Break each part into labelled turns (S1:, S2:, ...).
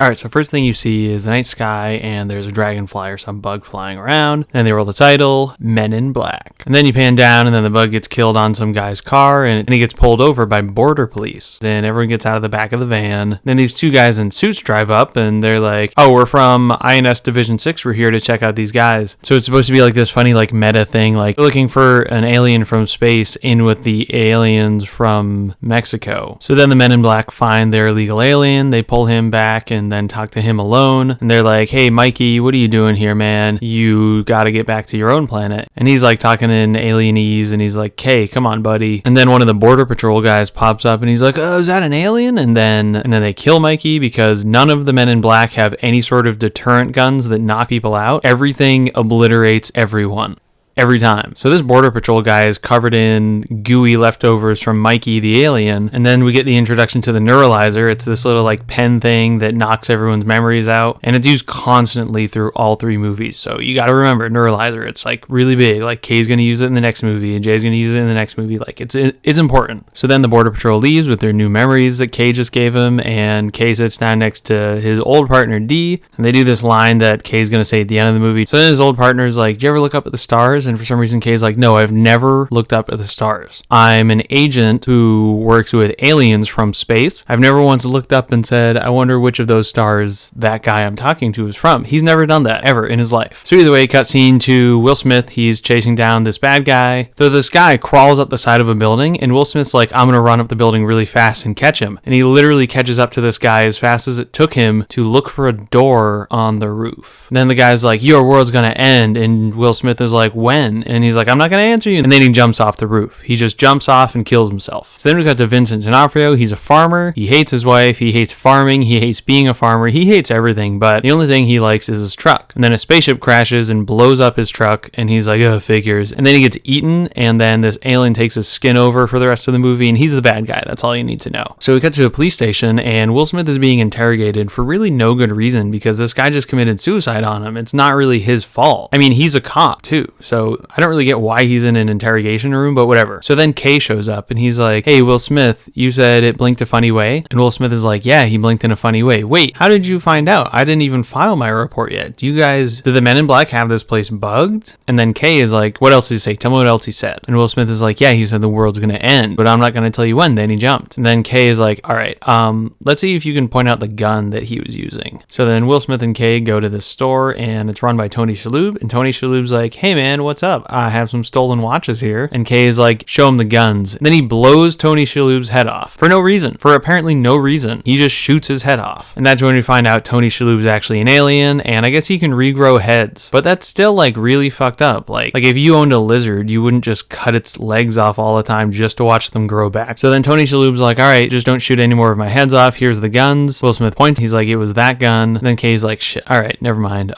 S1: Alright, so first thing you see is the night sky, and there's a dragonfly or some bug flying around, and they roll the title, Men in Black. And then you pan down, and then the bug gets killed on some guy's car, and he gets pulled over by border police. Then everyone gets out of the back of the van. Then these two guys in suits drive up, and they're like, oh, we're from INS Division 6, we're here to check out these guys. So it's supposed to be like this funny like meta thing, like looking for an alien from space in with the aliens from Mexico. So then the Men in Black find their illegal alien, they pull him back, and then talk to him alone, and they're like, hey Mikey, what are you doing here, man? You gotta get back to your own planet. And he's like talking in alienese, and he's like, hey, come on buddy. And then one of the border patrol guys pops up, and he's like, oh, is that an alien? And then they kill Mikey, because none of the Men in Black have any sort of deterrent guns that knock people out. Everything obliterates everyone. Every time. So this border patrol guy is covered in gooey leftovers from Mikey the alien, and then we get the introduction to the neuralizer. It's this little like pen thing that knocks everyone's memories out, and it's used constantly through all three movies. So you got to remember neuralizer. It's like really big. Like Kay's gonna use it in the next movie, and Jay's gonna use it in the next movie. Like it's important. So then the border patrol leaves with their new memories that Kay just gave him, and Kay sits down next to his old partner D, and they do this line that Kay's gonna say at the end of the movie. So then his old partner's like, do you ever look up at the stars? And for some reason Kay's like, no, I've never looked up at the stars. I'm an agent who works with aliens from space. I've never once looked up and said, I wonder which of those stars that guy I'm talking to is from. He's never done that ever in his life. So either way, cutscene to Will Smith. He's chasing down this bad guy. So this guy crawls up the side of a building, and Will Smith's like, I'm gonna run up the building really fast and catch him. And he literally catches up to this guy as fast as it took him to look for a door on the roof. And then the guy's like, your world's gonna end. And Will Smith is like, when? And he's like, I'm not going to answer you. And then he jumps off the roof. He just jumps off and kills himself. So then we got to Vincent D'Onofrio. He's a farmer. He hates his wife. He hates farming. He hates being a farmer. He hates everything, but the only thing he likes is his truck. And then a spaceship crashes and blows up his truck, and he's like, oh, figures. And then he gets eaten, and then this alien takes his skin over for the rest of the movie, and he's the bad guy. That's all you need to know. So we cut to a police station, and Will Smith is being interrogated for really no good reason, because this guy just committed suicide on him. It's not really his fault. I mean, he's a cop too, so I don't really get why he's in an interrogation room, but whatever. So then Kay shows up, and he's like, hey, Will Smith, you said it blinked a funny way? And Will Smith is like, yeah, he blinked in a funny way. Wait, how did you find out? I didn't even file my report yet. Do the Men in Black have this place bugged? And then Kay is like, what else did he say? Tell me what else he said. And Will Smith is like, yeah, he said the world's gonna end, but I'm not gonna tell you when. Then he jumped. And then Kay is like, all right, let's see if you can point out the gun that he was using. So then Will Smith and Kay go to this store, and it's run by Tony Shalhoub, and Tony Shalhoub's like, hey man, what's up? I have some stolen watches here. And Kay is like, show him the guns. And then he blows Tony Shalhoub's head off for no reason, for apparently no reason. He just shoots his head off. And that's when we find out Tony Shalhoub's actually an alien, and I guess he can regrow heads, but that's still like really fucked up. Like if you owned a lizard, you wouldn't just cut its legs off all the time just to watch them grow back. So then Tony Shalhoub's like, all right, just don't shoot any more of my heads off. Here's the guns. Will Smith points. He's like, it was that gun. And then Kay's like, shit, all right, never mind.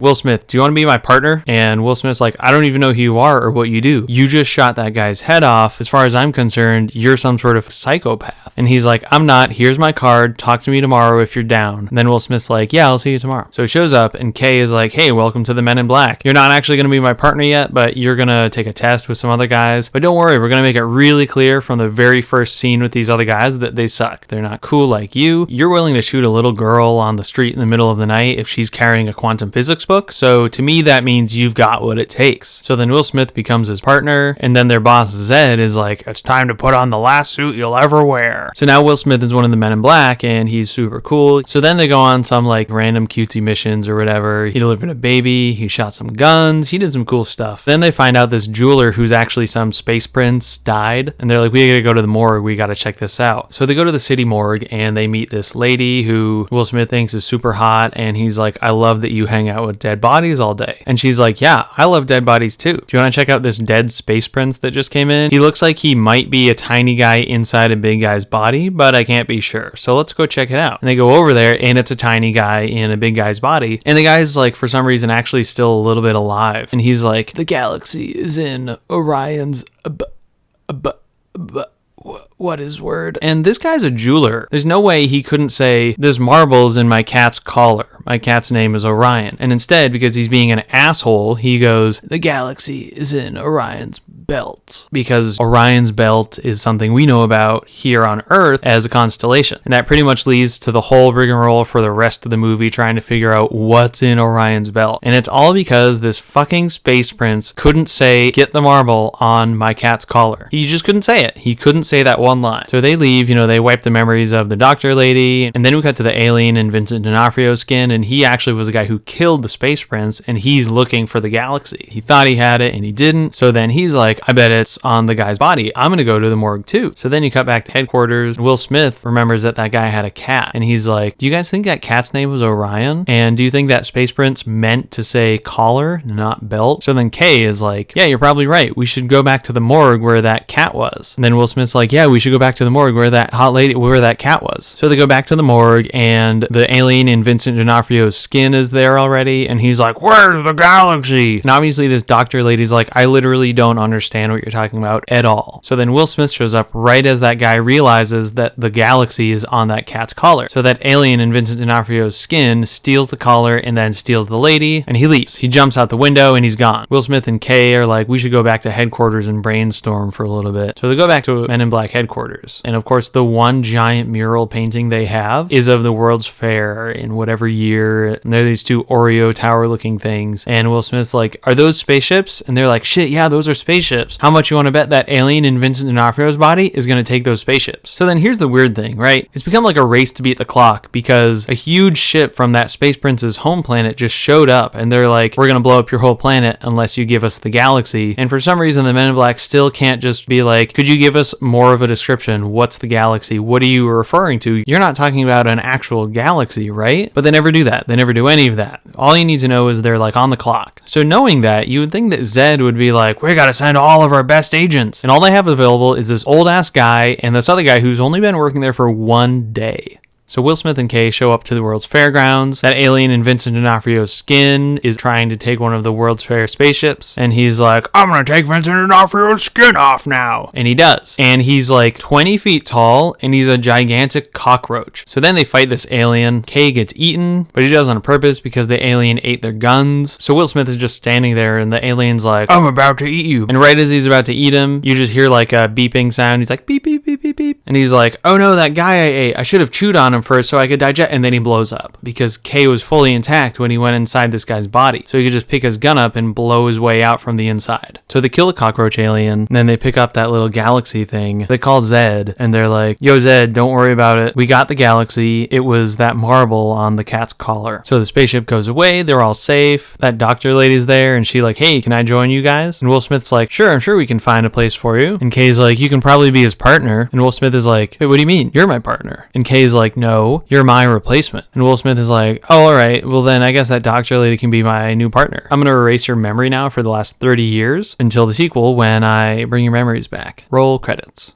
S1: Will Smith, do you want to be my partner? And Will Smith's like, I don't even know who you are or what you do. You just shot that guy's head off. As far as I'm concerned, you're some sort of psychopath. And he's like, I'm not. Here's my card. Talk to me tomorrow if you're down. And then Will Smith's like, yeah, I'll see you tomorrow. So he shows up, and Kay is like, hey, welcome to the Men in Black. You're not actually going to be my partner yet, but you're going to take a test with some other guys. But don't worry, we're going to make it really clear from the very first scene with these other guys that they suck. They're not cool like you. You're willing to shoot a little girl on the street in the middle of the night if she's carrying a quantum physics book. So to me, that means you've got what it takes. So then Will Smith becomes his partner, and then their boss Zed is like, it's time to put on the last suit you'll ever wear. So now Will Smith is one of the Men in Black, and he's super cool. So then they go on some like random cutesy missions or whatever. He delivered a baby, he shot some guns, he did some cool stuff. Then they find out this jeweler who's actually some space prince died, and they're like, we gotta go to the morgue, we gotta check this out. So they go to the city morgue, and they meet this lady who Will Smith thinks is super hot, and he's like, I love that you hang out with dead bodies all day. And she's like, yeah, I love dead bodies too. Do you want to check out this dead space prince that just came in? He looks like he might be a tiny guy inside a big guy's body, but I can't be sure. So let's go check it out. And they go over there, and it's a tiny guy in a big guy's body. And the guy's like, for some reason, actually still a little bit alive. And he's like, the galaxy is in Orion's what is word? And this guy's a jeweler. There's no way he couldn't say, there's marbles in my cat's collar. My cat's name is Orion. And instead, because he's being an asshole, he goes, the galaxy is in Orion's belt, because Orion's belt is something we know about here on Earth as a constellation. And that pretty much leads to the whole rigmarole for the rest of the movie, trying to figure out what's in Orion's belt. And it's all because this fucking space prince couldn't say, "Get the marble on my cat's collar." He just couldn't say it. He couldn't say that one line. So they leave, they wipe the memories of the doctor lady, and then we cut to the alien in Vincent D'Onofrio's skin, and he actually was the guy who killed the space prince, and he's looking for the galaxy. He thought he had it, and he didn't. So then he's like, I bet it's on the guy's body. I'm gonna go to the morgue too. So then you cut back to headquarters. Will Smith remembers that guy had a cat, and he's like, do you guys think that cat's name was Orion? And do you think that space prince meant to say collar, not belt? So then Kay is like, yeah, you're probably right. We should go back to the morgue where that cat was. And then Will Smith's like, yeah, we should go back to the morgue where that cat was. So they go back to the morgue, and the alien in Vincent D'Onofrio's skin is there already, and he's like, where's the galaxy? And obviously this doctor lady's like, I literally don't understand what you're talking about at all. So then Will Smith shows up right as that guy realizes that the galaxy is on that cat's collar. So that alien in Vincent D'Onofrio's skin steals the collar and then steals the lady, and he leaves. He jumps out the window and he's gone. Will Smith and Kay are like, we should go back to headquarters and brainstorm for a little bit. So they go back to Men in Black headquarters. And of course, the one giant mural painting they have is of the World's Fair in whatever year. And there are these two Oreo tower looking things. And Will Smith's like, are those spaceships? And they're like, shit, yeah, those are spaceships. How much you want to bet that alien in Vincent D'Onofrio's body is going to take those spaceships? So then here's the weird thing, right? It's become like a race to beat the clock, because a huge ship from that space prince's home planet just showed up, and they're like, we're going to blow up your whole planet unless you give us the galaxy. And for some reason, the Men in Black still can't just be like, could you give us more of a description? What's the galaxy? What are you referring to? You're not talking about an actual galaxy, right? But they never do that. They never do any of that. All you need to know is they're like on the clock. So knowing that, you would think that Zed would be like, we got to send all of our best agents. And all they have available is this old ass guy and this other guy who's only been working there for one day. So Will Smith and Kay show up to the World's Fairgrounds. That alien in Vincent D'Onofrio's skin is trying to take one of the World's Fair spaceships, and he's like, I'm gonna take Vincent D'Onofrio's skin off now. And he does. And he's like 20 feet tall, and he's a gigantic cockroach. So then they fight this alien. Kay gets eaten, but he does on purpose because the alien ate their guns. So Will Smith is just standing there, and the alien's like, I'm about to eat you. And right as he's about to eat him, you just hear like a beeping sound. He's like, beep, beep, beep, beep, beep. And he's like, oh no, that guy I ate, I should have chewed on him first so I could digest, and then he blows up because Kay was fully intact when he went inside this guy's body, so he could just pick his gun up and blow his way out from the inside. So they kill the cockroach alien, and then they pick up that little galaxy thing they call Zed, and they're like, yo Zed, don't worry about it, we got the galaxy, it was that marble on the cat's collar. So the spaceship goes away, they're all safe, that doctor lady's there, and she like, hey, can I join you guys? And Will Smith's like, sure, I'm sure we can find a place for you. And Kay's like, you can probably be his partner. And Will Smith is like, hey, what do you mean? You're my partner. And Kay's like, no, you're my replacement. And Will Smith is like, oh, all right, well then I guess that doctor lady can be my new partner. I'm gonna erase your memory now for the last 30 years until the sequel when I bring your memories back. Roll credits.